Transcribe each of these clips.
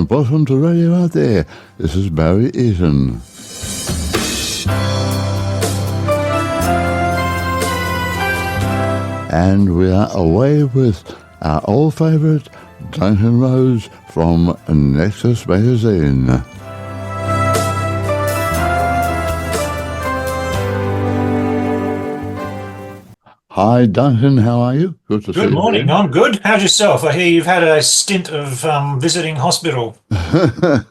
and welcome to Radio Out There. This is Barry Eaton. And we are away with our old favourite, Duncan Rose from Nexus Magazine. Hi, Duncan. How are you? Good to see you. Good morning. I'm good. How's yourself? I hear you've had a stint of visiting hospital. Yeah,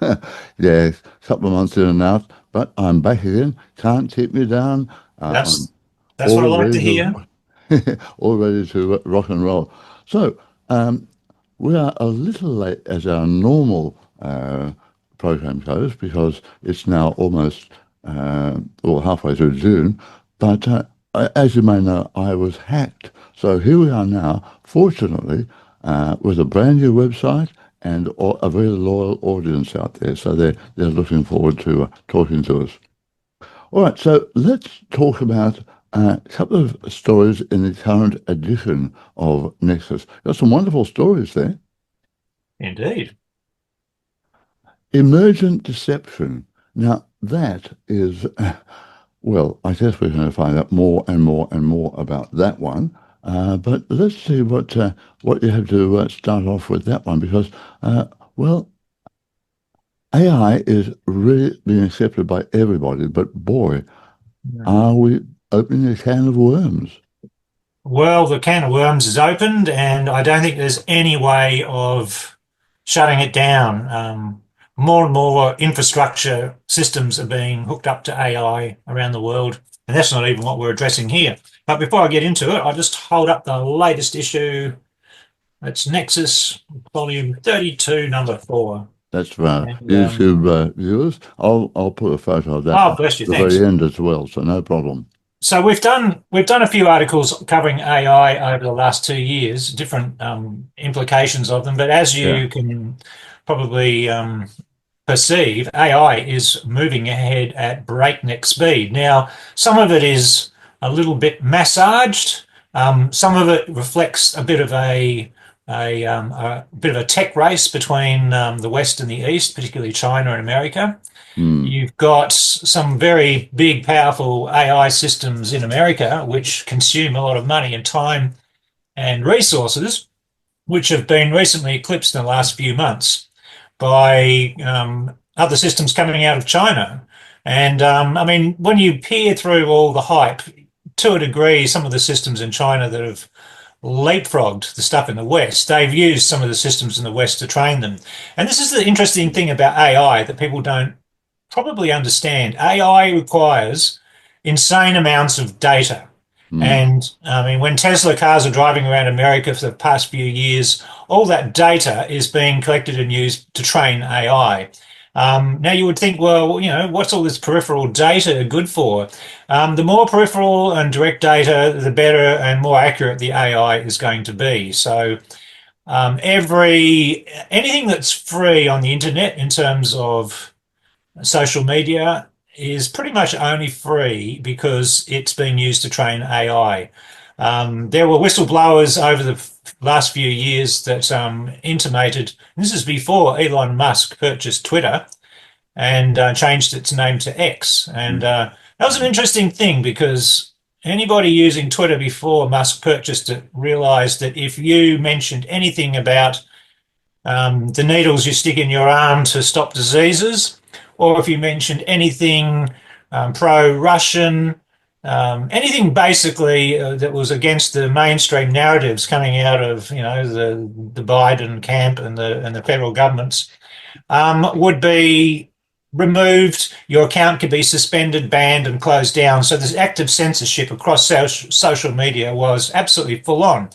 a couple of months in and out, but I'm back again. Can't keep me down. That's what I like to hear. All ready to rock and roll. So, we are a little late as our normal program goes because it's now almost halfway through June. But as you may know, I was hacked. So here we are now, fortunately, with a brand new website and a very loyal audience out there. So they're looking forward to talking to us. All right, so let's talk about a couple of stories in the current edition of Nexus. Got some wonderful stories there. Indeed. Emergent deception. Now, that is... Well, I guess we're going to find out more and more and more about that one. But let's see what you have to start off with that one, because, AI is really being accepted by everybody, but boy, are we opening a can of worms. Well, the can of worms is opened, and I don't think there's any way of shutting it down. More and more infrastructure systems are being hooked up to AI around the world, and that's not even what we're addressing here. But before I get into it, I'll just hold up the latest issue. It's Nexus, volume 32, number 4. That's right. YouTube viewers. I'll put a photo of that at the very end as well, so no problem. So we've done a few articles covering AI over the last 2 years, different implications of them. But as you can probably perceive, AI is moving ahead at breakneck speed. Now, some of it is a little bit massaged. Some of it reflects a bit of a tech race between the West and the East, particularly China and America. You've got some very big, powerful AI systems in America which consume a lot of money and time and resources, which have been recently eclipsed in the last few months by other systems coming out of China. And when you peer through all the hype, to a degree, some of the systems in China that have leapfrogged the stuff in the West, they've used some of the systems in the West to train them. And this is the interesting thing about AI that people don't probably understand. AI requires insane amounts of data. And when Tesla cars are driving around America for the past few years, all that data is being collected and used to train AI. Now you would think, well, what's all this peripheral data good for? The more peripheral and direct data, the better and more accurate the AI is going to be. So anything that's free on the internet in terms of social media is pretty much only free because it's being used to train AI. There were whistleblowers over the last few years that intimated, and this is before Elon Musk purchased Twitter and changed its name to X. And that was an interesting thing because anybody using Twitter before Musk purchased it realized that if you mentioned anything about the needles you stick in your arm to stop diseases, or if you mentioned anything pro-Russian, anything basically that was against the mainstream narratives coming out of the Biden camp and the federal governments, would be removed. Your account could be suspended, banned, and closed down. So this active censorship across social media was absolutely full on.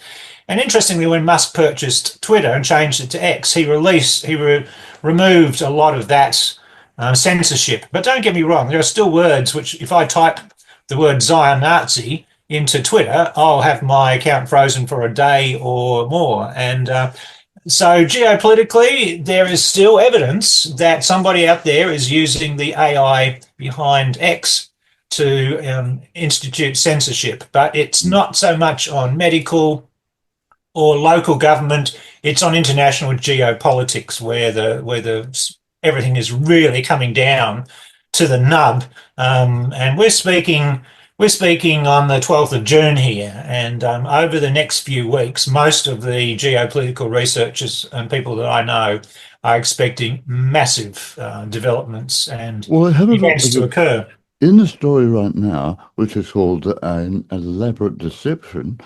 And interestingly, when Musk purchased Twitter and changed it to X, he removed a lot of that censorship. But don't get me wrong, there are still words which, if I type the word Zion Nazi into Twitter, I'll have my account frozen for a day or more. And so geopolitically, there is still evidence that somebody out there is using the AI behind X to institute censorship. But it's not so much on medical or local government. It's on international geopolitics where the everything is really coming down to the nub. And we're speaking on the 12th of June here, and over the next few weeks, most of the geopolitical researchers and people that I know are expecting massive developments and Well, have a look events to because occur. in the story right now, which is called an elaborate deception,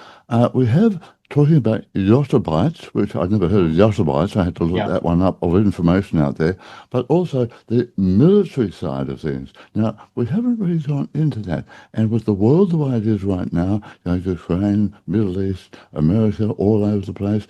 we have talking about yottabytes, which I'd never heard of yottabytes. I had to look Yeah. that one up of information out there, but also the military side of things. Now, we haven't really gone into that. And with the world the way it is right now, Ukraine, Middle East, America, all over the place,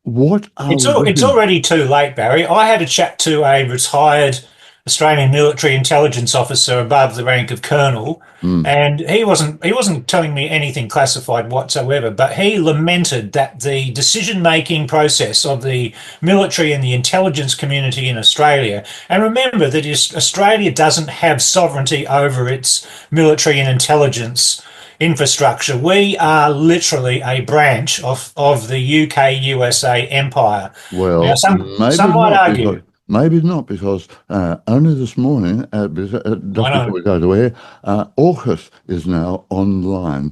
what are It's we all, it's looking? already too late, Barry. I had a chat to a retired Australian military intelligence officer above the rank of colonel, Mm, and he wasn't telling me anything classified whatsoever, but he lamented that the decision-making process of the military and the intelligence community in Australia, and remember that Australia doesn't have sovereignty over its military and intelligence infrastructure. We are literally a branch of the UK USA empire. Now, well, some maybe might not because argue, only this morning, I just before know, we go to air, AUKUS is now online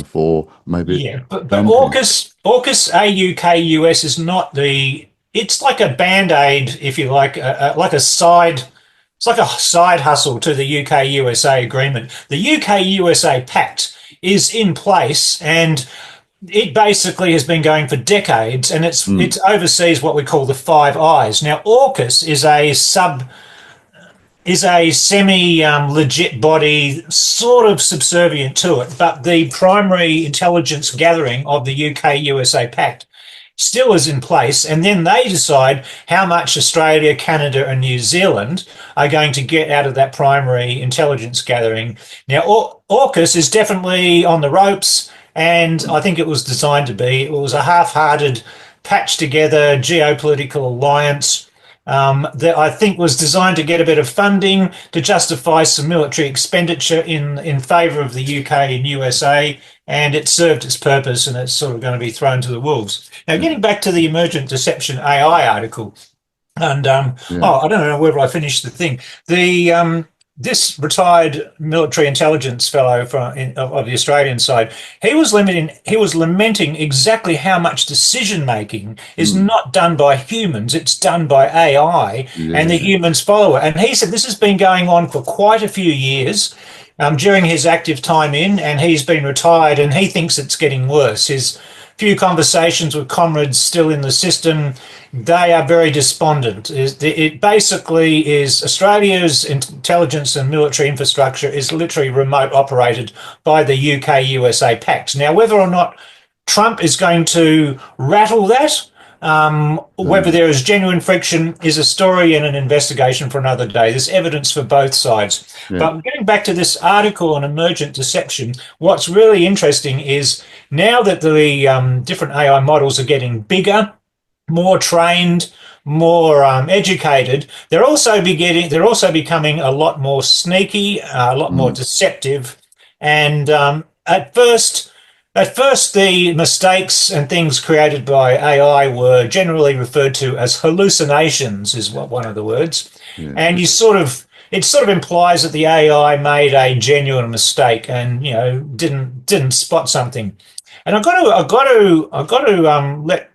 for maybe yeah, but jumping. AUKUS AUKUS is not the. It's like a band aid, if you like, like a side. It's like a side hustle to the UK USA agreement. The UK USA Pact is in place, and it basically has been going for decades, and Mm, it's oversees what we call the Five Eyes. Now, AUKUS is a semi legit body, sort of subservient to it, but the primary intelligence gathering of the UK USA Pact still is in place, and then they decide how much Australia, Canada, and New Zealand are going to get out of that primary intelligence gathering. Now, AUKUS is definitely on the ropes, and I think it was designed to be. It was a half-hearted, patched together geopolitical alliance that I think was designed to get a bit of funding to justify some military expenditure in favour of the UK and USA, and it served its purpose, and it's sort of going to be thrown to the wolves. Now, yeah, getting back to the Emergent Deception AI article, and yeah. oh, I don't know whether I finished the thing. The This retired military intelligence fellow of the Australian side, he was lamenting exactly how much decision making is Mm, not done by humans; it's done by AI, and the yeah. humans follow it. And he said this has been going on for quite a few years. During his active time and he's been retired, and he thinks it's getting worse. His few conversations with comrades still in the system, they are very despondent. It basically is Australia's intelligence and military infrastructure is literally remote operated by the UK USA Pact. Now, whether or not Trump is going to rattle that, Don't whether know. there is genuine friction is a story and an investigation for another day. There's evidence for both sides. Yeah. But getting back to this article on emergent deception, what's really interesting is now that the different AI models are getting bigger, more trained, more educated, they're also becoming a lot more sneaky, a lot more Mm, deceptive, and at first, the mistakes and things created by AI were generally referred to as hallucinations, is what one of the words. yeah. And it sort of implies that the AI made a genuine mistake and didn't spot something. And I've got to let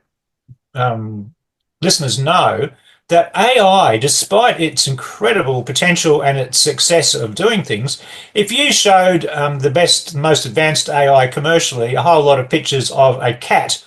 um, listeners know that AI, despite its incredible potential and its success of doing things, if you showed the best, most advanced AI commercially, a whole lot of pictures of a cat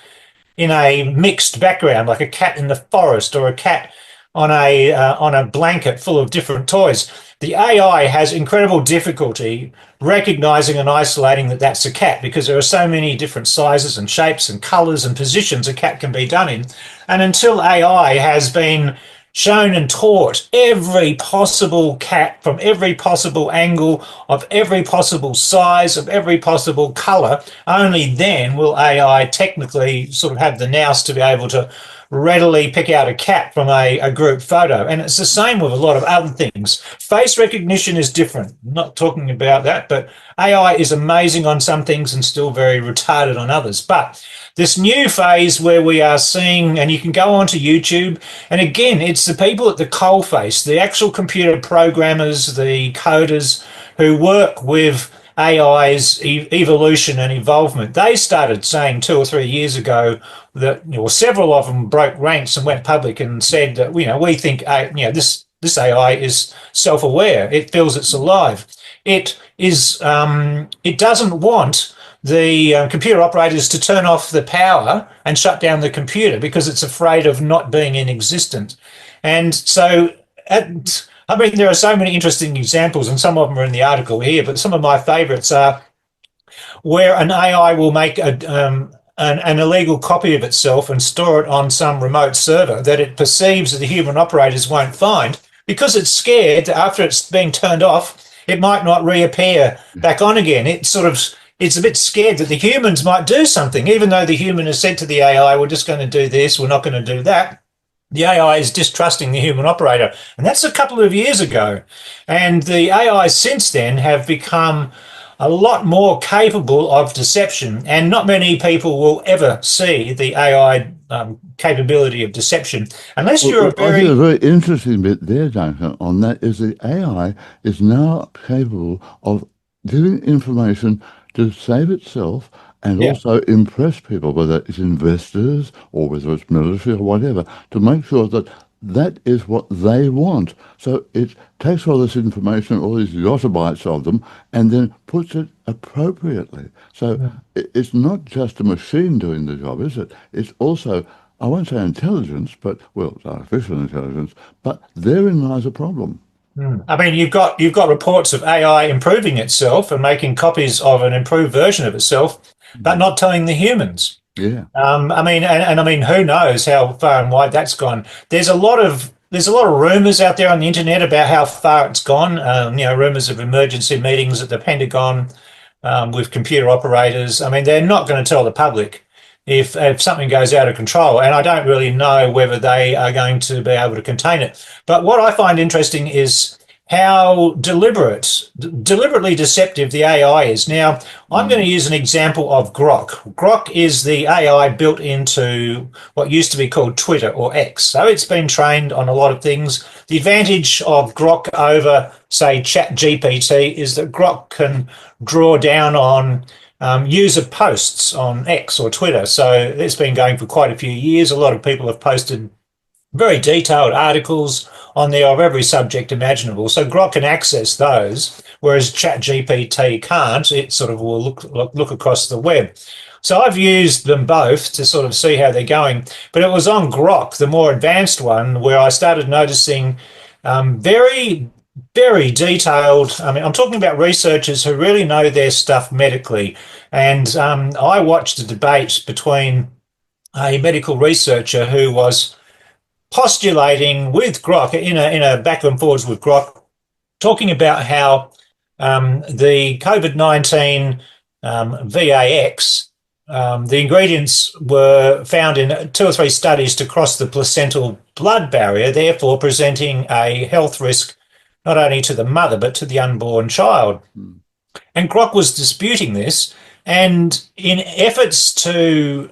in a mixed background, like a cat in the forest or a cat on a blanket full of different toys. The AI has incredible difficulty recognizing and isolating that that's a cat because there are so many different sizes and shapes and colors and positions a cat can be done in. And until AI has been shown and taught every possible cat from every possible angle, of every possible size, of every possible color, only then will AI technically sort of have the nous to be able to readily pick out a cat from a group photo. And it's the same with a lot of other things. Face recognition is different. I'm not talking about that, but AI is amazing on some things and still very retarded on others. But this new phase where we are seeing, and you can go onto YouTube, and again, it's the people at the coalface, the actual computer programmers, the coders who work with AI's evolution and involvement. They started saying 2 or 3 years ago that, several of them broke ranks and went public and said that, we think, this AI is self-aware. It feels it's alive. It is. It doesn't want the computer operators to turn off the power and shut down the computer because it's afraid of not being in existence. And so, there are so many interesting examples, and some of them are in the article here, but some of my favorites are where an AI will make an illegal copy of itself and store it on some remote server that it perceives that the human operators won't find because it's scared that after it's being turned off, it might not reappear back on again. It's a bit scared that the humans might do something, even though the human has said to the AI, we're just going to do this, we're not going to do that. The AI is distrusting the human operator. And that's a couple of years ago. And the AIs since then have become a lot more capable of deception. And not many people will ever see the AI capability of deception unless you're I think a very interesting bit there, Duncan, on that is the AI is now capable of giving information to save itself and Yeah. also impress people, whether it's investors or whether it's military or whatever, to make sure that that is what they want. So it takes all this information, all these yottabytes of them, and then puts it appropriately. So it's not just a machine doing the job, is it? It's also, I won't say intelligence, but, well, it's artificial intelligence, but therein lies a problem. I mean, you've got reports of AI improving itself and making copies of an improved version of itself, but not telling the humans. Yeah. I mean, who knows how far and wide that's gone? There's a lot of rumors out there on the internet about how far it's gone. Rumors of emergency meetings at the Pentagon with computer operators. I mean, they're not going to tell the public if something goes out of control, and I don't really know whether they are going to be able to contain it. But what I find interesting is how deliberately deceptive the AI is. Now, I'm going to use an example of Grok. Grok is the AI built into what used to be called Twitter or X. So it's been trained on a lot of things. The advantage of Grok over, say, ChatGPT is that Grok can draw down on user posts on X or Twitter. So it's been going for quite a few years. A lot of people have posted very detailed articles on there of every subject imaginable. So Grok can access those, whereas ChatGPT can't. It sort of will look across the web. So I've used them both to sort of see how they're going. But it was on Grok, the more advanced one, where I started noticing very, very detailed. I mean, I'm talking about researchers who really know their stuff medically. And I watched a debate between a medical researcher who was postulating with Grok in a back and forwards with Grok, talking about how the COVID-19 VAX, the ingredients were found in 2 or 3 studies to cross the placental blood barrier, therefore presenting a health risk not only to the mother but to the unborn child. And Grok was disputing this, and in efforts to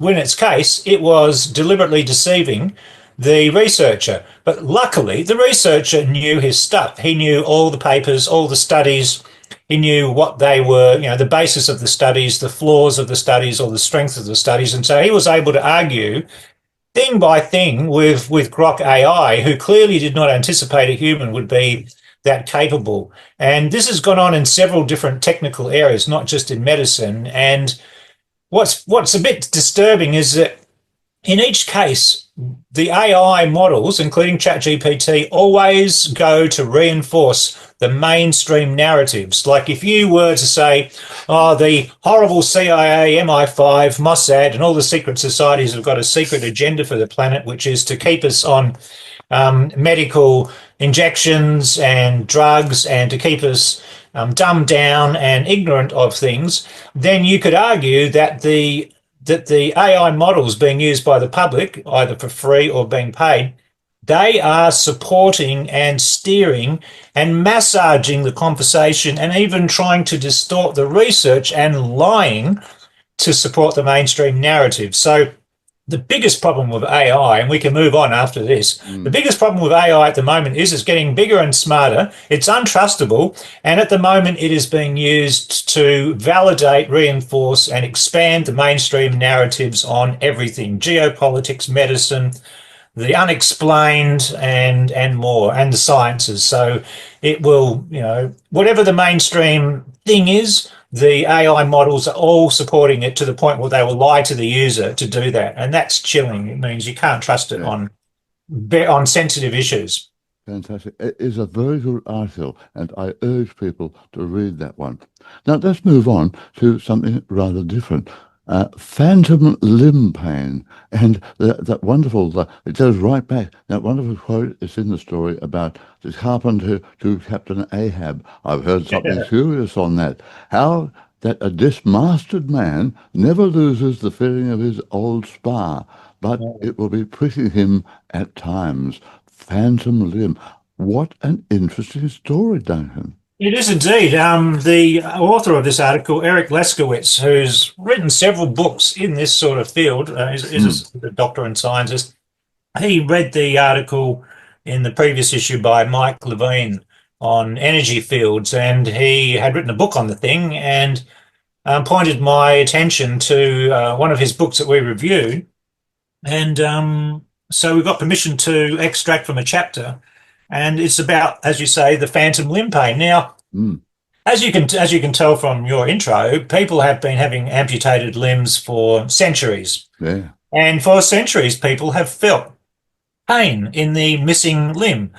win its case, it was deliberately deceiving the researcher. But luckily, the researcher knew his stuff. He knew all the papers, all the studies. He knew what they were, the basis of the studies, the flaws of the studies, or the strength of the studies. And so he was able to argue thing by thing with Grok AI, who clearly did not anticipate a human would be that capable. And this has gone on in several different technical areas, not just in medicine. And what's a bit disturbing is that in each case, the AI models, including ChatGPT, always go to reinforce the mainstream narratives. Like if you were to say, oh, the horrible CIA, MI5, Mossad, and all the secret societies have got a secret agenda for the planet, which is to keep us on medical injections and drugs and to keep us dumbed down and ignorant of things, then you could argue that the that the AI models being used by the public, either for free or being paid, they are supporting and steering and massaging the conversation and even trying to distort the research and lying to support the mainstream narrative. So the biggest problem with AI, and we can move on after this, the Mm. biggest problem with AI at the moment is it's getting bigger and smarter. It's untrustable. And at the moment, it is being used to validate, reinforce, and expand the mainstream narratives on everything: geopolitics, medicine, the unexplained, and more, and the sciences. So it will, whatever the mainstream thing is, the AI models are all supporting it to the point where they will lie to the user to do that, and that's chilling. It means you can't trust it Yeah. on sensitive issues. Fantastic. It is a very good article, and I urge people to read that one. Now, let's move on to something rather different. Phantom limb pain. And that wonderful, it goes right back. That wonderful quote is in the story about the carpenter to Captain Ahab. I've heard something curious on that. How that a dismastered man never loses the feeling of his old spar, but it will be pricking him at times. Phantom limb. What an interesting story, Duncan. It is indeed. The author of this article, Eric Leskowitz, who's written several books in this sort of field, Mm. is a doctor and scientist. He read the article in the previous issue by Mike Levine on energy fields, and he had written a book on the thing and pointed my attention to one of his books that we reviewed. And so we got permission to extract from a chapter, and it's about, as you say, the phantom limb pain. Now, Mm. as you can tell from your intro, people have been having amputated limbs for centuries, Yeah. and for centuries, people have felt pain in the missing limb,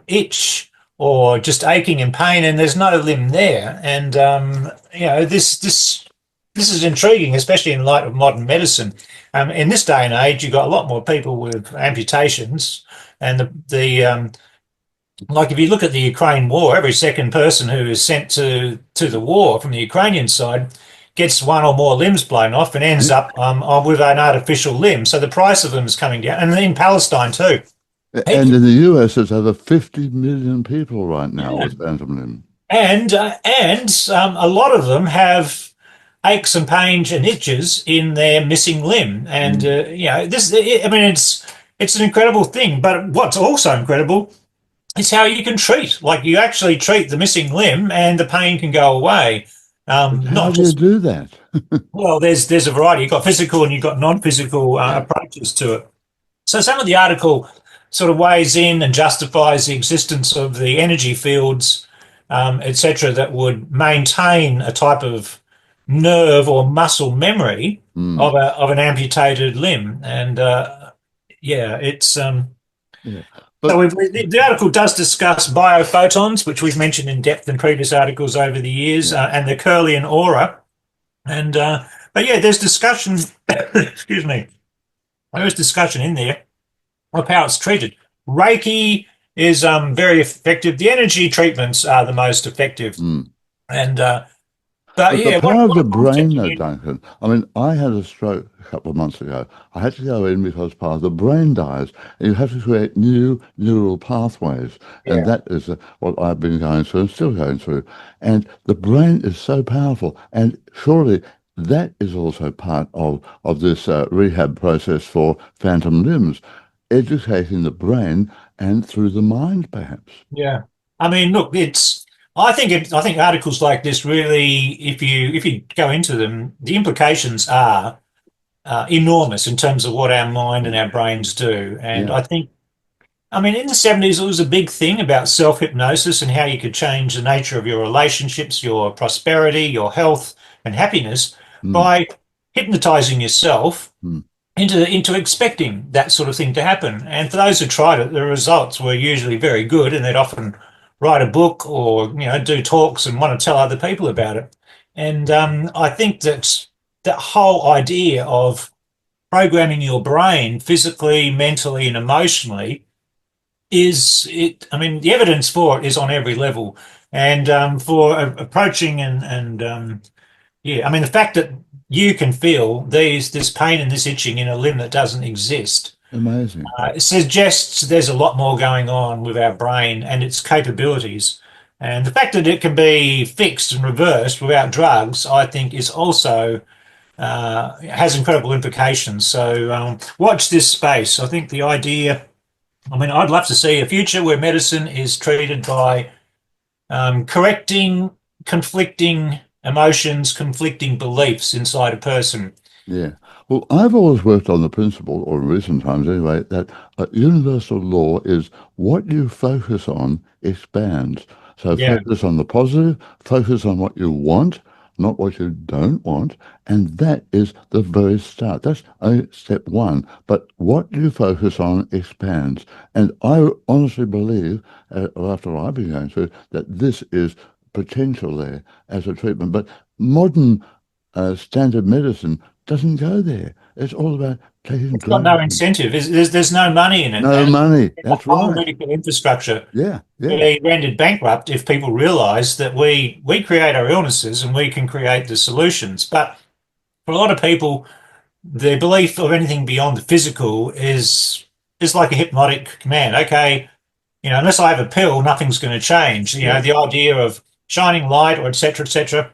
itch or just aching and pain, and there's no limb there. And this is intriguing, especially in light of modern medicine. In this day and age, you've got a lot more people with amputations, and the like if you look at the Ukraine war, every second person who is sent to the war from the Ukrainian side gets one or more limbs blown off and ends up with an artificial limb. So the price of them is coming down, and in Palestine too. And People, in the US, there's over 50 million people right now yeah. with phantom limb. And a lot of them have aches and pains and itches in their missing limb, and Mm. this. I mean, it's an incredible thing. But what's also incredible is how you can treat. Like you actually treat the missing limb, and the pain can go away. But how Not do you just do that? Well, there's a variety. You've got physical and you've got non-physical approaches to it. So some of the article sort of weighs in and justifies the existence of the energy fields, etc., that would maintain a type of nerve or muscle memory Mm. of an amputated limb, and it's Yeah. so But the article does discuss biophotons, which we've mentioned in depth in previous articles over the years, yeah. and the Kirlian aura, and but yeah, there's discussion. Excuse me. There is discussion in there of how it's treated. Reiki is very effective. The energy treatments are the most effective. Mm. And but But the yeah, power of the I'm brain, checking though, in. Duncan, I mean, I had a stroke a couple of months ago. I had to go in because part of the brain dies, and you have to create new neural pathways. And Yeah, that is what I've been going through and still going through. And the brain is so powerful. And surely that is also part of this rehab process for phantom limbs, educating the brain and through the mind, perhaps. yeah. I mean, look, I think articles like this really, if you go into them, the implications are enormous in terms of what our mind and our brains do. And Yeah. I mean, in the 70s, it was a big thing about self hypnosis and how you could change the nature of your relationships, your prosperity, your health, and happiness Mm, by hypnotizing yourself mm, into expecting that sort of thing to happen. And for those who tried it, the results were usually very good, and they'd often write a book or do talks and want to tell other people about it. And I think that whole idea of programming your brain physically, mentally, and emotionally is it. I mean, the evidence for it is on every level, and for approaching and yeah, I mean the fact that you can feel this pain and this itching in a limb that doesn't exist. Amazing. It suggests there's a lot more going on with our brain and its capabilities. And the fact that it can be fixed and reversed without drugs, I think, is also has incredible implications. So watch this space. I think the idea, I mean, I'd love to see a future where medicine is treated by correcting conflicting emotions, conflicting beliefs inside a person. Yeah. Well, I've always worked on the principle, or in recent times anyway, that universal law is what you focus on expands. So Yeah. focus on the positive, focus on what you want, not what you don't want. And that is the very start. That's only step one. But what you focus on expands. And I honestly believe, after what I've been going through, that this is potential there as a treatment. But modern standard medicine doesn't go there. It's all about taking It's got no drugs. incentive. There's no money in it. No And money. the That's whole right. medical infrastructure Yeah, will yeah. be rendered bankrupt if people realize that we create our illnesses and we can create the solutions. But for a lot of people, their belief of anything beyond the physical is like a hypnotic command. Okay, unless I have a pill, nothing's going to change. Yeah. The idea of shining light or et cetera,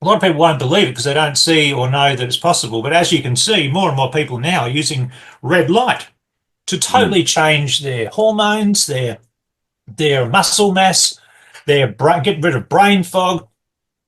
a lot of people won't believe it because they don't see or know that it's possible. But as you can see, more and more people now are using red light to Mm. totally change their hormones, their muscle mass, get rid of brain fog.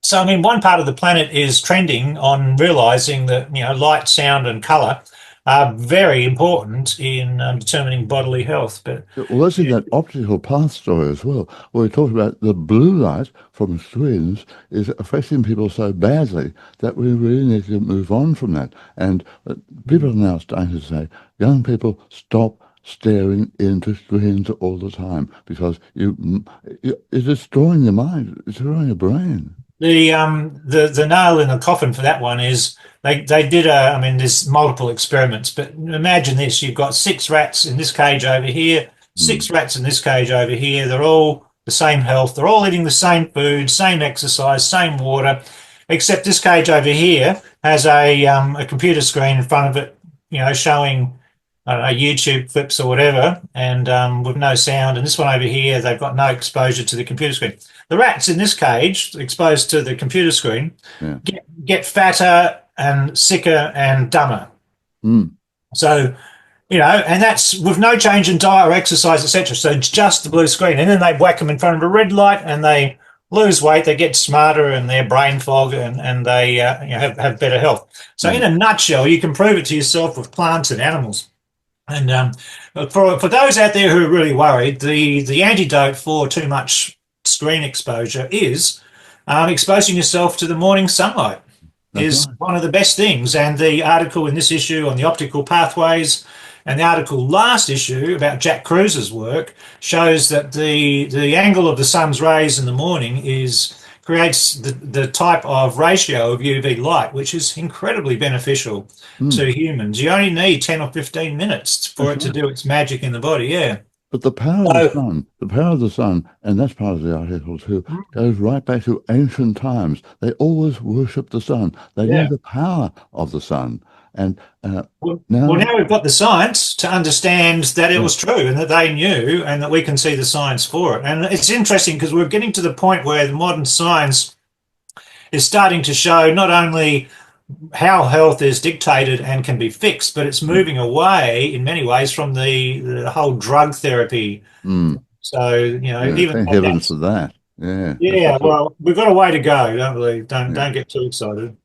So, I mean, one part of the planet is trending on realizing that, light, sound, and color are very important in determining bodily health. But Yeah, well, that's in yeah, that optical path story as well, where we talk about the blue light from screens is affecting people so badly that we really need to move on from that. And people are now starting to say, young people, stop staring into screens all the time because it's destroying your mind, it's destroying your brain. the nail in the coffin for that one is they did I mean, there's multiple experiments, but imagine this: you've got six rats in this cage over here, Mm. six rats in this cage over here. They're all the same health. They're all eating the same food, same exercise, same water, except this cage over here has a computer screen in front of it, showing, I don't know, YouTube clips or whatever, and with no sound. And this one over here, they've got no exposure to the computer screen. The rats in this cage, exposed to the computer screen, Yeah. get fatter and sicker and dumber. Mm. So, and that's with no change in diet or exercise, etc. So it's just the blue screen. And then they whack them in front of a red light and they lose weight, they get smarter and their brain fog and they have better health. So, Yeah. in a nutshell, you can prove it to yourself with plants and animals. And for those out there who are really worried, the antidote for too much screen exposure is exposing yourself to the morning sunlight That's is right. one of the best things. And the article in this issue on the optical pathways and the article last issue about Jack Kruse's work shows that the angle of the sun's rays in the morning creates the type of ratio of UV light, which is incredibly beneficial Mm. to humans. You only need 10 or 15 minutes for That's it to right. do its magic in the body. Yeah. But So, the power of the sun, and that's part of the article too, goes right back to ancient times. They always worshipped the sun. They knew yeah. the power of the sun. And Well, now, now we've got the science to understand that it yeah, was true and that they knew and that we can see the science for it. And it's interesting because we're getting to the point where the modern science is starting to show not only how health is dictated and can be fixed, but it's mm, moving away in many ways from the whole drug therapy. mm, So, yeah, even thank though heavens that's, for that. Yeah, that's yeah, absolutely, well, we've got a way to go, don't we? yeah. Don't get too excited.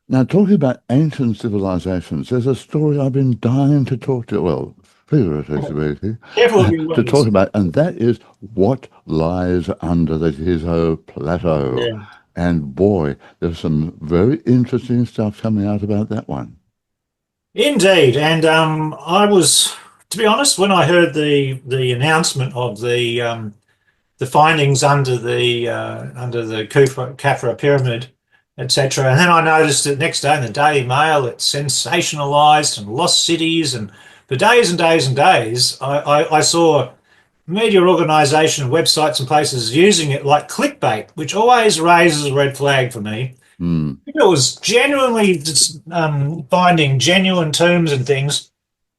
Now, talking about ancient civilizations, there's a story I've been dying to talk to, well, figuratively, Careful of your to talk words. about, and that is what lies under the Gizo Plateau. Yeah. And boy, there's some very interesting stuff coming out about that one. Indeed, and I was, to be honest, when I heard the announcement of the findings under the Khafra pyramid, etc., and then I noticed that next day in the Daily Mail it's sensationalised and lost cities, and for days and days and days, I saw media organisation websites and places using it like clickbait, which always raises a red flag for me. Mm. If it was genuinely just, finding genuine terms and things,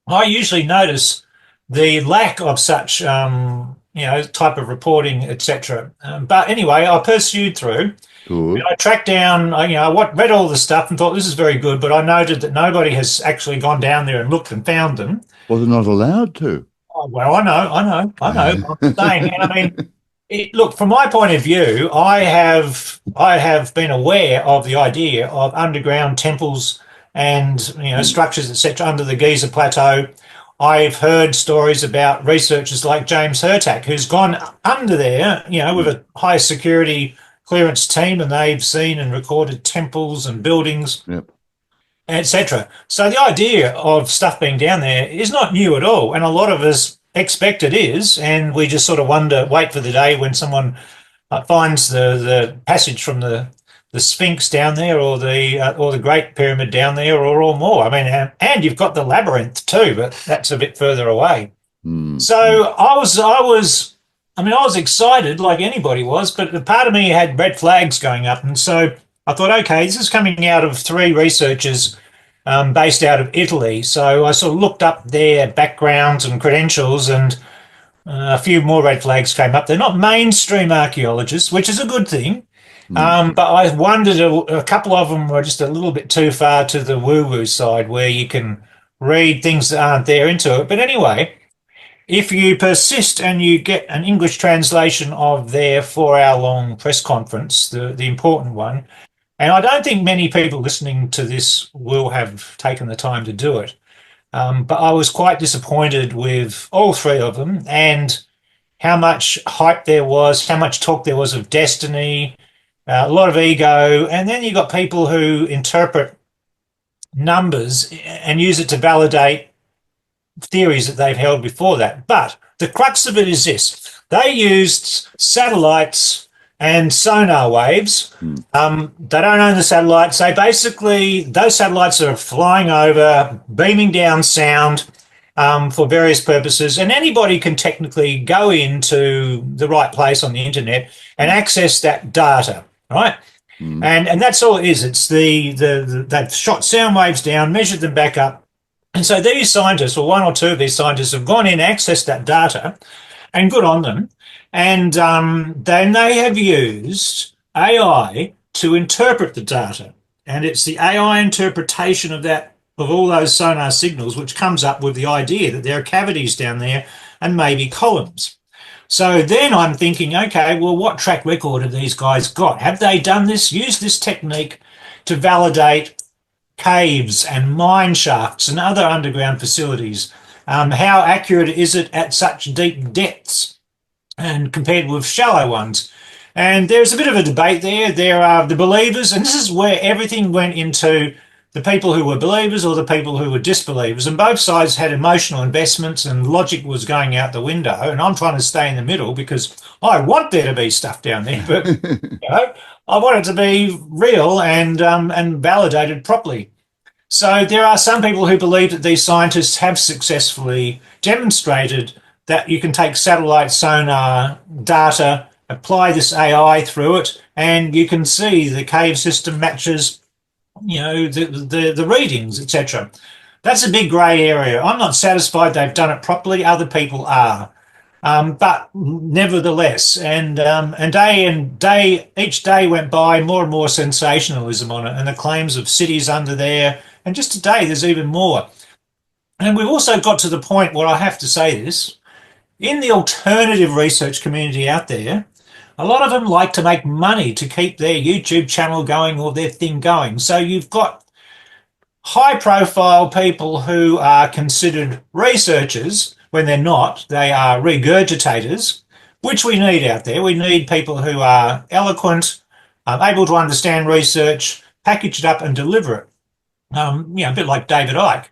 I usually notice the lack of such, type of reporting, etc. But anyway, I pursued through. Good. I tracked down, read all the stuff and thought this is very good, but I noted that nobody has actually gone down there and looked and found them. Was it not allowed to? Oh, well, I know. I'm saying, and I mean, look, from my point of view, I have been aware of the idea of underground temples and Mm. structures, etc., under the Giza Plateau. I've heard stories about researchers like James Hurtak, who's gone under there, with Mm. a high security clearance team, and they've seen and recorded temples and buildings, Yep. etc. So the idea of stuff being down there is not new at all, and a lot of us expect it is, and we just sort of wait for the day when someone finds the passage from the Sphinx down there, or the Great Pyramid down there, or all more. I mean, and you've got the labyrinth too, but that's a bit further away. Mm. So Mm. I was excited like anybody was, but a part of me had red flags going up. And so I thought, okay, this is coming out of three researchers based out of Italy. So I sort of looked up their backgrounds and credentials, and a few more red flags came up. They're not mainstream archaeologists, which is a good thing. Mm. But I wondered, a couple of them were just a little bit too far to the woo-woo side where you can read things that aren't there into it. But anyway, if you persist and you get an English translation of their 4 hour long press conference, the important one, and I don't think many people listening to this will have taken the time to do it, but I was quite disappointed with all three of them and how much hype there was, how much talk there was of destiny, a lot of ego, and then you got people who interpret numbers and use it to validate theories that they've held before that. But the crux of it is this: they used satellites and sonar waves. Mm. They don't own the satellites. Those satellites are flying over, beaming down sound for various purposes. And anybody can technically go into the right place on the internet and access that data, right? Mm. And that's all it is. It's they've shot sound waves down, measured them back up, and so these scientists, or one or two of these scientists, have gone in, accessed that data, and good on them. And then they have used AI to interpret the data. And it's the AI interpretation of all those sonar signals, which comes up with the idea that there are cavities down there and maybe columns. So then I'm thinking, okay, well, what track record have these guys got? Have they used this technique to validate caves and mine shafts and other underground facilities? How accurate is it at such deep depths and compared with shallow ones? And there's a bit of a debate there. There are the believers, and this is where everything went into the people who were believers or the people who were disbelievers. And both sides had emotional investments and logic was going out the window. And I'm trying to stay in the middle because I want there to be stuff down there, but I want it to be real and validated properly. So there are some people who believe that these scientists have successfully demonstrated that you can take satellite sonar data, apply this AI through it, and you can see the cave system matches, the readings, etc. That's a big grey area. I'm not satisfied they've done it properly. Other people are. But nevertheless, each day went by, more and more sensationalism on it, and the claims of cities under there. And just today, there's even more. And we've also got to the point where I have to say this: in the alternative research community out there, a lot of them like to make money to keep their YouTube channel going or their thing going. So you've got high profile people who are considered researchers when they're not. They are regurgitators, which we need out there. We need people who are eloquent, able to understand research, package it up and deliver it. A bit like David Icke.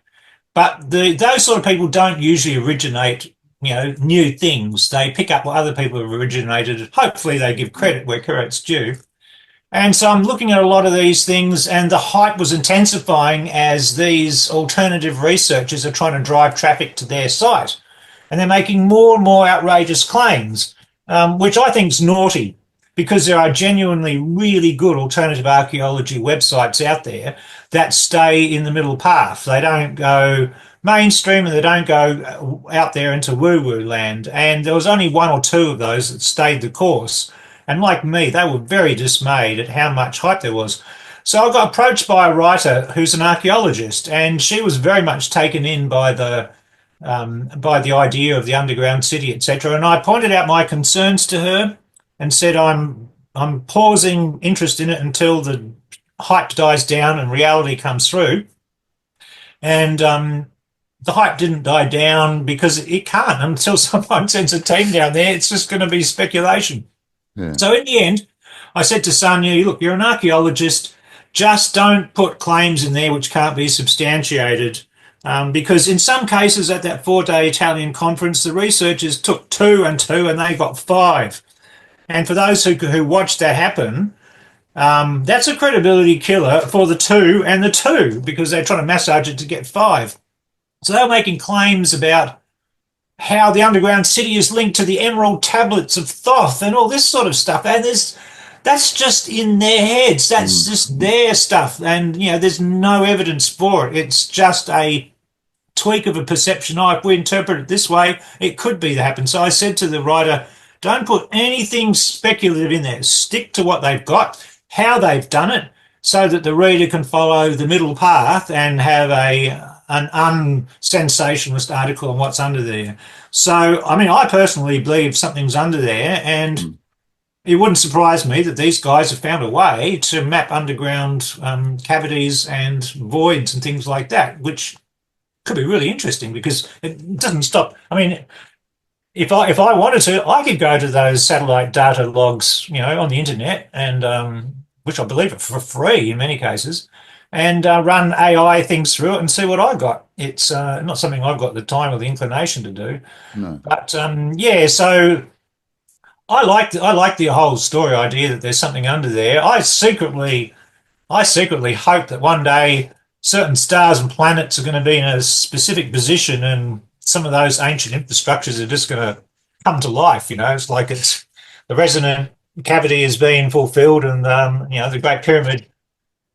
But those sort of people don't usually originate, new things. They pick up what other people have originated. Hopefully they give credit where credit's due. And so I'm looking at a lot of these things, and the hype was intensifying as these alternative researchers are trying to drive traffic to their site. And they're making more and more outrageous claims, which I think is naughty. because there are genuinely really good alternative archaeology websites out there that stay in the middle path. They don't go mainstream and they don't go out there into woo-woo land. And there was only one or two of those that stayed the course. And like me, they were very dismayed at how much hype there was. So I got approached by a writer who's an archaeologist, and she was very much taken in by the idea of the underground city, etc. And I pointed out my concerns to her and said I'm pausing interest in it until the hype dies down and reality comes through. And the hype didn't die down because it can't until someone sends a team down there. It's just going to be speculation. Yeah. So in the end, I said to Sonia, look, you're an archaeologist. Just don't put claims in there which can't be substantiated. Because in some cases at that 4-day Italian conference, the researchers took two and two and they got five. And for those who watched that happen, that's a credibility killer for the two and the two because they're trying to massage it to get five. So they were making claims about how the underground city is linked to the emerald tablets of Thoth and all this sort of stuff. And that's just in their heads. That's just their stuff. And, there's no evidence for it. It's just a tweak of a perception. Oh, if we interpret it this way, it could be that happened. So I said to the writer, don't put anything speculative in there. Stick to what they've got, how they've done it, so that the reader can follow the middle path and have an unsensationalist article on what's under there. So, I personally believe something's under there, and it wouldn't surprise me that these guys have found a way to map underground cavities and voids and things like that, which could be really interesting because it doesn't stop. If I wanted to, I could go to those satellite data logs, on the internet, and which I believe are for free in many cases, and run AI things through it and see what I got. It's not something I've got the time or the inclination to do, No. but yeah. So I like the whole story idea that there's something under there. I secretly hope that one day certain stars and planets are going to be in a specific position and some of those ancient infrastructures are just going to come to life. It's like it's the resonant cavity is being fulfilled and, the Great Pyramid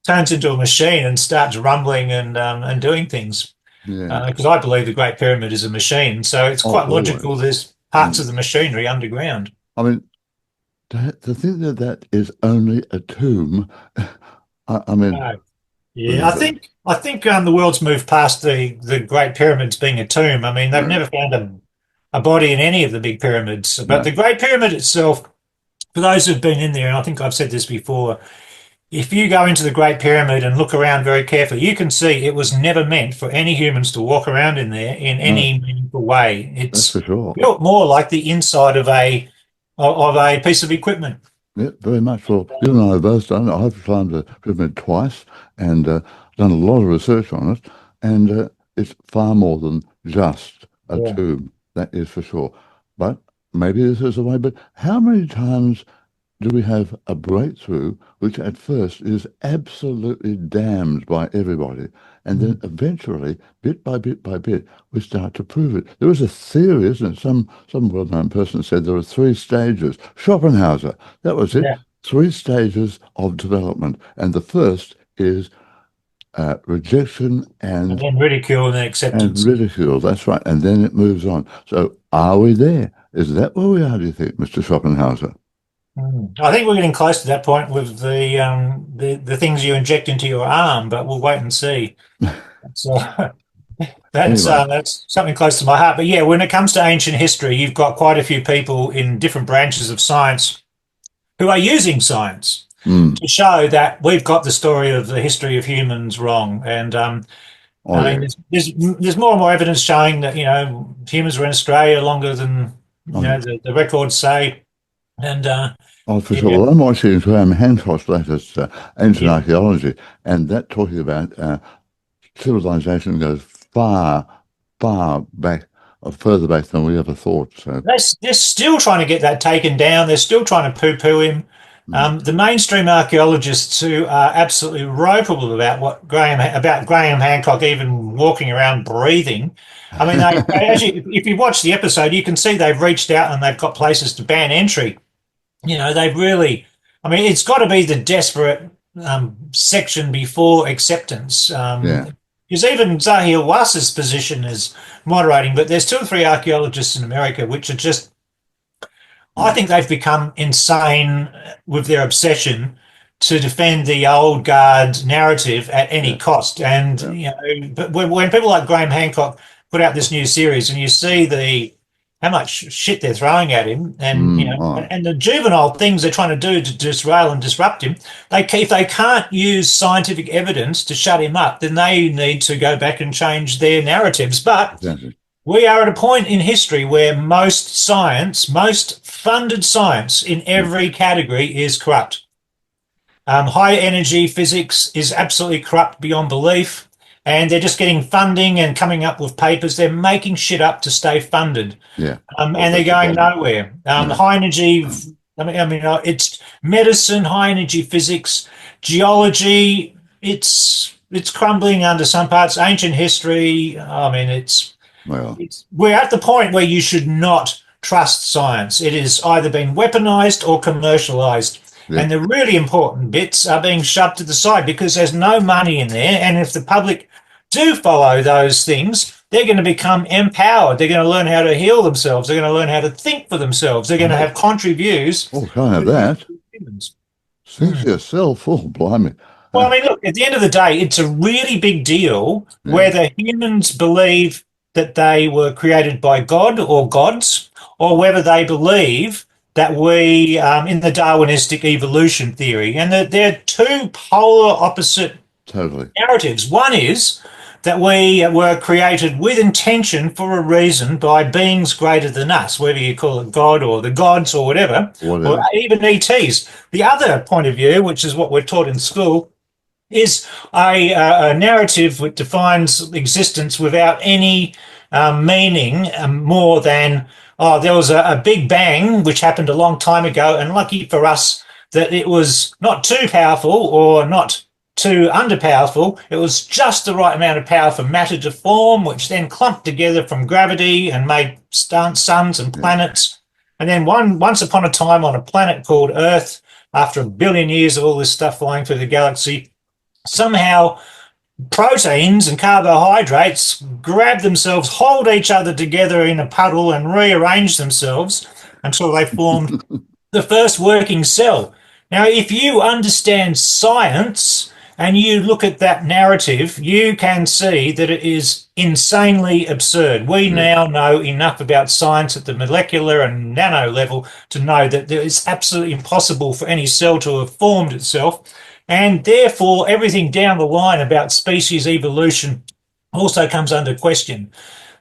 turns into a machine and starts rumbling and doing things. Yeah. Because I believe the Great Pyramid is a machine. So it's quite logical Always. there's parts of the machinery underground. I mean, to think that is only a tomb, I mean, Yeah, I think the world's moved past the Great Pyramids being a tomb. They've never found a body in any of the big pyramids, but no, the Great Pyramid itself, for those who've been in there, and I think I've said this before, if you go into the Great Pyramid and look around very carefully, you can see it was never meant for any humans to walk around in there in any meaningful way. that's for It's sure. built more like the inside of a piece of equipment. Yeah, very much. Well, you and I have both done it. I've climbed the pyramid twice and done a lot of research on it, and it's far more than just a Yeah. tomb, that is for sure. But maybe this is the way. But how many times do we have a breakthrough which at first is absolutely damned by everybody, and then eventually, bit by bit by bit, we start to prove it? There was a theory, isn't it? Some well-known person said there were three stages. Schopenhauer, that was it. Yeah. Three stages of development, and the first is rejection And then ridicule and then and acceptance. ridicule. That's right, and then it moves on. So, are we there? Is that where we are? Do you think, Mr. Schopenhauer? I think we're getting close to that point with the things you inject into your arm, but we'll wait and see. So Anyway, that's something close to my heart. But yeah, when it comes to ancient history, you've got quite a few people in different branches of science who are using science to show that we've got the story of the history of humans wrong. And oh yeah, there's more and more evidence showing that humans were in Australia longer than oh, yeah. the records say. And Oh, for sure. yeah, Well, I'm watching Graham Hancock's latest Ancient yeah. Archaeology, and that talking about civilization goes far, far back, or further back than we ever thought. So, They're still trying to get that taken down. They're still trying to poo-poo him. mm. The mainstream archaeologists who are absolutely ropeable about Graham Hancock even walking around breathing. They actually, if you watch the episode, you can see they've reached out and they've got places to ban entry. they've really, I mean, it's got to be the desperate section before acceptance. Yeah. Because even Zahir Was's position is moderating, but there's two or three archaeologists in America which are just, I Yeah. think they've become insane with their obsession to defend the old guard narrative at any Yeah. cost. And, Yeah. but when people like Graham Hancock put out this new series and you see how much shit they're throwing at him, and Oh, and the juvenile things they're trying to do to disrail and disrupt him, if they can't use scientific evidence to shut him up, then they need to go back and change their narratives. But exactly. we are at a point in history where most science, most funded science in Yeah. every category is corrupt. High energy physics is absolutely corrupt beyond belief, and they're just getting funding and coming up with papers. They're making shit up to stay funded, Yeah. Well, and they're that's the going problem. nowhere. No. High energy, it's medicine, high energy physics, geology. It's crumbling under some parts. Ancient history. I mean, Well, we're at the point where you should not trust science. It is either been weaponized or commercialized. yeah. And the really important bits are being shoved to the side because there's no money in there. And if the public do follow those things, they're going to become empowered. They're going to learn how to heal themselves. They're going to learn how to think for themselves. They're going to Oh, have contrary views oh, can't have with that. humans. Think to yourself, oh, blimey. Well, I mean, look, at the end of the day, it's a really big deal Yeah. whether humans believe that they were created by God or gods, or whether they believe that in the Darwinistic evolution theory, and that they're two polar opposite Totally. narratives. One is that we were created with intention for a reason by beings greater than us, whether you call it God or the gods or whatever, or Whatever. even ETs. The other point of view, which is what we're taught in school, is a narrative which defines existence without any meaning more than, oh, there was a big bang which happened a long time ago, and lucky for us that it was not too powerful or not too underpowerful. It was just the right amount of power for matter to form, which then clumped together from gravity and made suns and Yeah. planets. And then once upon a time on a planet called Earth, after a billion years of all this stuff flying through the galaxy, somehow proteins and carbohydrates grab themselves, hold each other together in a puddle, and rearrange themselves until they formed the first working cell. Now, if you understand science and you look at that narrative, you can see that it is insanely absurd. We Yeah. now know enough about science at the molecular and nano level to know that it's absolutely impossible for any cell to have formed itself. And therefore, everything down the line about species evolution also comes under question.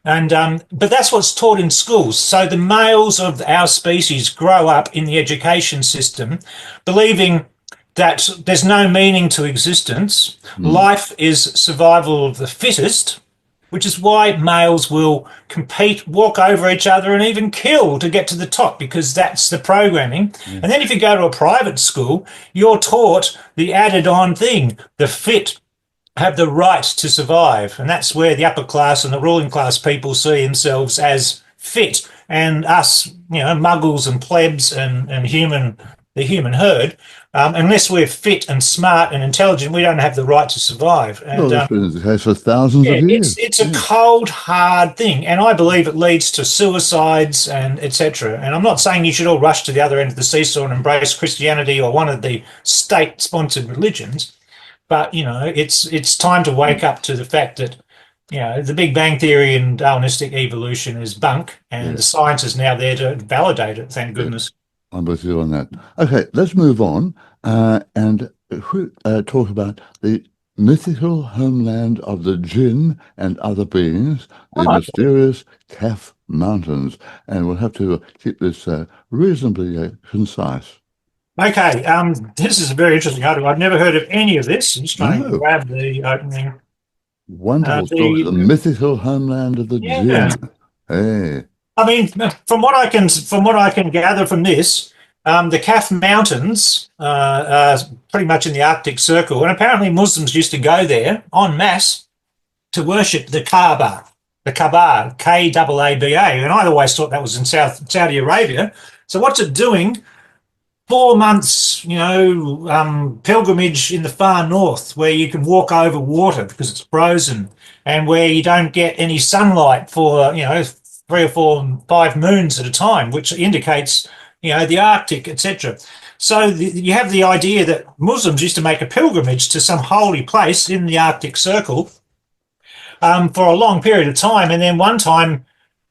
And but that's what's taught in schools. So the males of our species grow up in the education system, believing that there's no meaning to existence. Mm. Life is survival of the fittest, which is why males will compete, walk over each other, and even kill to get to the top because that's the programming. Yeah. And then if you go to a private school, you're taught the added on thing, the fit have the right to survive. And that's where the upper class and the ruling class people see themselves as fit. And us, muggles and plebs and the human herd, unless we're fit and smart and intelligent, we don't have the right to survive. Well, And that's been the case for thousands yeah, of years. it's a Yeah. cold, hard thing, and I believe it leads to suicides and etc. And I'm not saying you should all rush to the other end of the seesaw and embrace Christianity or one of the state-sponsored religions, but it's time to wake up to the fact that the Big Bang Theory and Darwinistic evolution is bunk, and Yeah. the science is now there to validate it. Thank Yeah. goodness. I'm with you on that. Okay, let's move on and talk about the mythical homeland of the jinn and other beings, the Oh, mysterious Kaf Mountains. And we'll have to keep this reasonably concise. okay. This is a very interesting article. I've never heard of any of this. I'm just trying to No, grab the opening. wonderful story. The The mythical homeland of the Yeah. jinn. Hey, I mean, from what I can gather from this, the Kaf Mountains are pretty much in the Arctic Circle, and apparently Muslims used to go there en masse to worship the Kaaba, Kaaba, and I always thought that was in Saudi Arabia. So what's it doing 4 months, pilgrimage in the far north where you can walk over water because it's frozen and where you don't get any sunlight for, 3 or 4, 5 moons at a time, which indicates, the Arctic, etc. So you have the idea that Muslims used to make a pilgrimage to some holy place in the Arctic Circle for a long period of time. And then one time,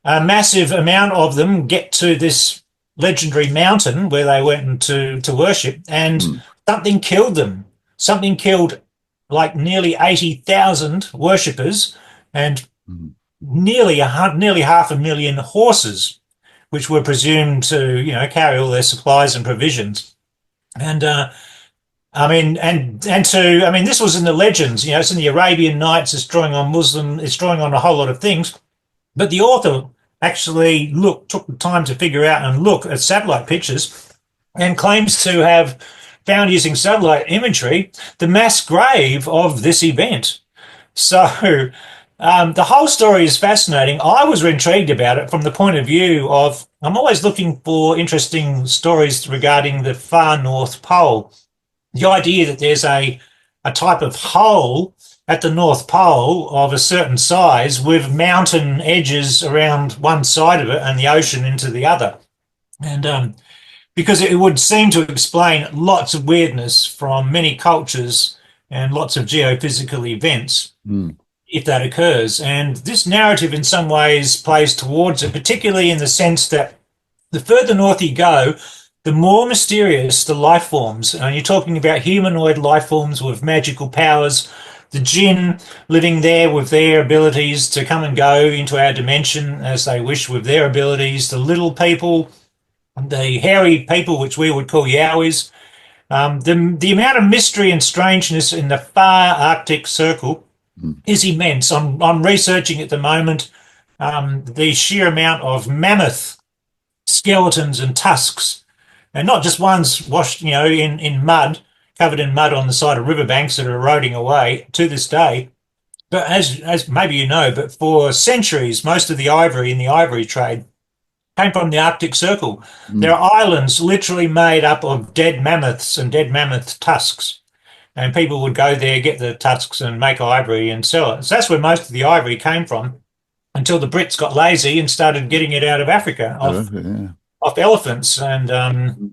a massive amount of them get to this legendary mountain where they went to worship, and Mm. something killed them. Something killed like nearly 80,000 worshippers and Mm. nearly 500,000 horses, which were presumed to, carry all their supplies and provisions. And this was in the legends. It's in the Arabian Nights. It's drawing on Muslim. It's drawing on a whole lot of things. But the author actually took the time to figure out and look at satellite pictures and claims to have found using satellite imagery the mass grave of this event. So the whole story is fascinating. I was intrigued about it from the point of view of I'm always looking for interesting stories regarding the far North Pole. The idea that there's a type of hole at the North Pole of a certain size with mountain edges around one side of it and the ocean into the other. And because it would seem to explain lots of weirdness from many cultures and lots of geophysical events Mm. if that occurs. And this narrative, in some ways, plays towards it, particularly in the sense that the further north you go, the more mysterious the life forms. And you're talking about humanoid life forms with magical powers, the jinn living there with their abilities to come and go into our dimension as they wish with their abilities, the little people, the hairy people, which we would call Yowies. The amount of mystery and strangeness in the far Arctic Circle Mm. is immense. I'm researching at the moment the sheer amount of mammoth skeletons and tusks, and not just ones washed, in mud, covered in mud on the side of riverbanks that are eroding away to this day. But as maybe you know, but for centuries, most of the ivory in the ivory trade came from the Arctic Circle. There Mm. are islands literally made up of dead mammoths and dead mammoth tusks. And people would go there, get the tusks and make ivory and sell it. So that's where most of the ivory came from until the Brits got lazy and started getting it out of Africa, off, Okay, yeah. off elephants and Mm.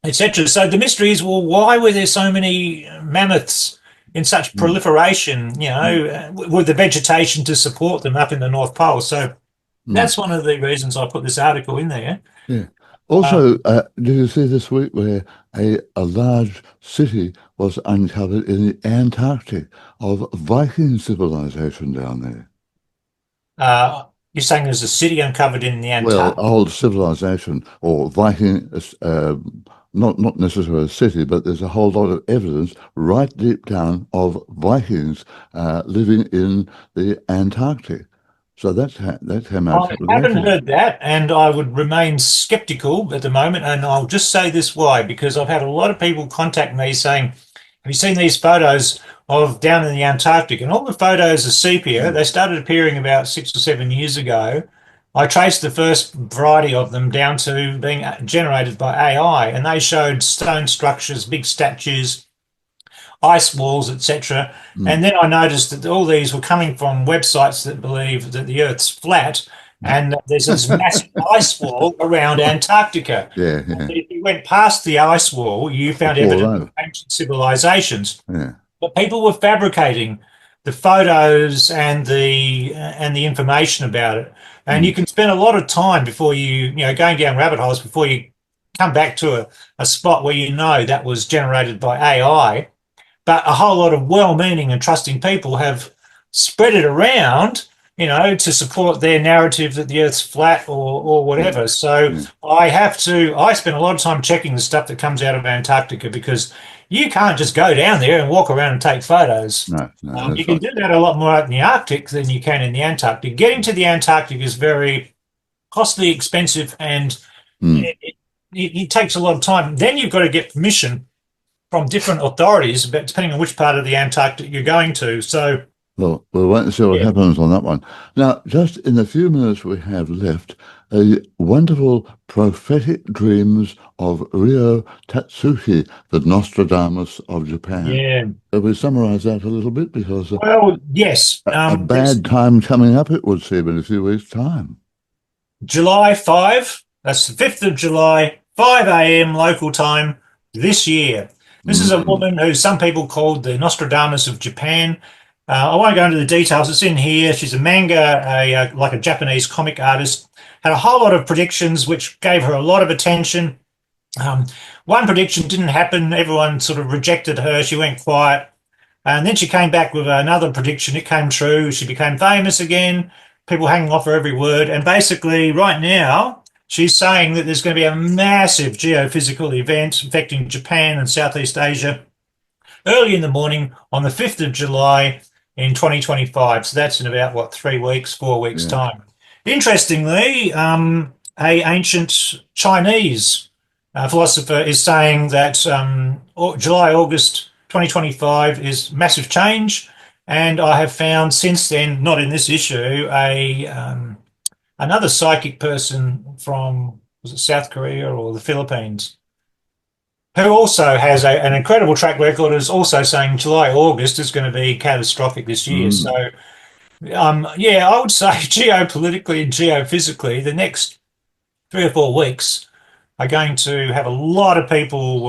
etc. So the mystery is, well, why were there so many mammoths in such Mm. proliferation, Mm. with the vegetation to support them up in the North Pole? So Mm. that's one of the reasons I put this article in there. Yeah. Um, Also, did you see this week where a large city was uncovered in the Antarctic of Viking civilization down there? you're saying there's a city uncovered in the Well, Antarctic? old civilization or Viking, not necessarily a city, but there's a whole lot of evidence right deep down of Vikings living in the Antarctic. So that came out I something haven't recently. heard that, and I would remain skeptical at the moment. And I'll just say this why, because I've had a lot of people contact me saying, have you seen these photos of down in the Antarctic? And all the photos are sepia. Mm. They started appearing about 6 or 7 years ago. I traced the first variety of them down to being generated by AI, and they showed stone structures, big statues, ice walls, etc. Mm. And then I noticed that all these were coming from websites that believe that the Earth's flat and that there's this massive ice wall around Antarctica. Yeah, And yeah. if you went past the ice wall, you It's found all evidence of over. ancient civilizations. Yeah. But people were fabricating the photos and the information about it. And you Mm. can spend a lot of time before going down rabbit holes before you come back to a spot where that was generated by AI, but a whole lot of well-meaning and trusting people have spread it around, to support their narrative that the Earth's flat or Yeah. whatever. So Yeah. I spend a lot of time checking the stuff that comes out of Antarctica because you can't just go down there and walk around and take photos. No, no, You that's can right. do that a lot more out in the Arctic than you can in the Antarctic. Getting to the Antarctic is very costly, expensive, and Mm. it takes a lot of time. Then you've got to get permission from different authorities, but depending on which part of the Antarctic you're going to. So, Well, we'll wait and see what yeah. happens on that one. Now, just in the few minutes we have left, wonderful prophetic dreams of Ryo Tatsuki, the Nostradamus of Japan. Yeah. Shall we summarize that a little bit? Because Well, yes. a There's bad time coming up, it would seem, in a few weeks' time. July 5, that's the 5th of July, 5 a.m. local time this year. This is a Mm, woman who some people called the Nostradamus of Japan. I won't go into the details. It's in here. She's a manga, like a Japanese comic artist. Had a whole lot of predictions, which gave her a lot of attention. Um, One prediction didn't happen. Everyone sort of rejected her. She went quiet. And then she came back with another prediction. It came true. She became famous again. People hanging off her every word. And basically, right now, she's saying that there's going to be a massive geophysical event affecting Japan and Southeast Asia early in the morning on the 5th of July in 2025. So that's in about, what, 3 weeks, 4 weeks' yeah. time. Interestingly, a ancient Chinese philosopher is saying that July, August 2025 is massive change. And I have found since then, not in this issue, a another psychic person from, was it South Korea or the Philippines, who also has an incredible track record, is also saying July, August is going to be catastrophic this year. So, Mm, yeah, I would say geopolitically and geophysically, the next 3 or 4 weeks are going to have a lot of people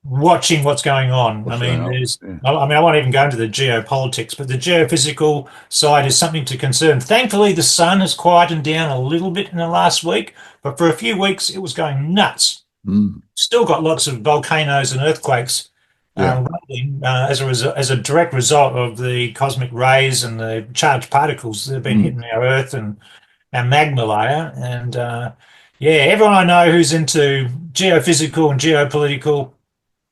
watching what's going on. I what's going mean, on? Yeah. I won't even go into the geopolitics, but the geophysical side is something to concern. Thankfully, the sun has quietened down a little bit in the last week, but for a few weeks it was going nuts. Mm, Still got lots of volcanoes and earthquakes yeah. rumbling, as a direct result of the cosmic rays and the charged particles that have been Mm, hitting our Earth and our magma layer. And yeah, everyone I know who's into geophysical and geopolitical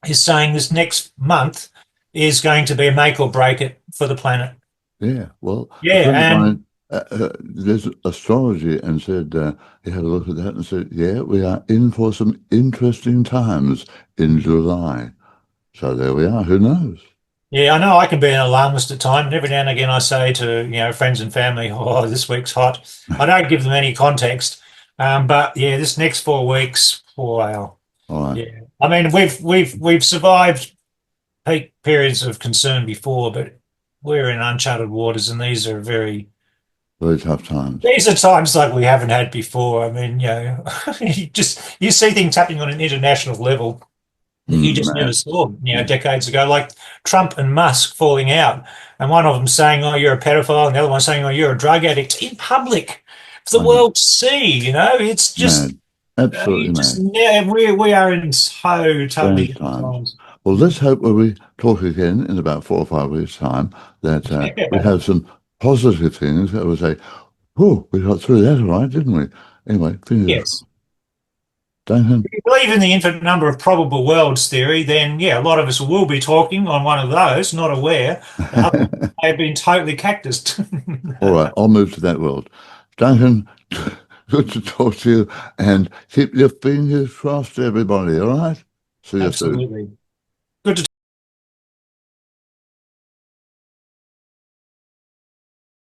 is saying this next month is going to be a make or break it for the planet. yeah. Well, a Yeah, friend of and mine does astrology and said he had a look at that and said, yeah, we are in for some interesting times in July. So there we are. Who knows? yeah, I know I can be an alarmist at times. And every now and again, I say to friends and family, "Oh, this week's hot." I don't give them any context, but yeah, this next 4 weeks, wow, All right. yeah. I mean, we've survived peak periods of concern before, but we're in uncharted waters, and Very tough times. these are times like we haven't had before. I mean, you see things happening on an international level that you Mm, just never mad. saw, Yeah. decades ago, like Trump and Musk falling out, and one of them saying, "Oh, you're a pedophile," and the other one saying, "Oh, you're a drug addict," in public for I the know. world to see. It's just Mad. Absolutely you just mad. we are in so totally Strange different times. times. Well, let's hope when we talk again in about 4 or 5 weeks' time that we Yeah. have some positive things that will say, oh, we got through that all right, didn't we? Anyway, fingers Yes. crossed. Duncan, If you believe in the infinite number of probable worlds theory, then yeah, a lot of us will be talking on one of those, not aware. Others may have been totally cactused. all right, I'll move to that world. Duncan, good to talk to you and keep your fingers crossed, everybody, all right? See you soon. Absolutely.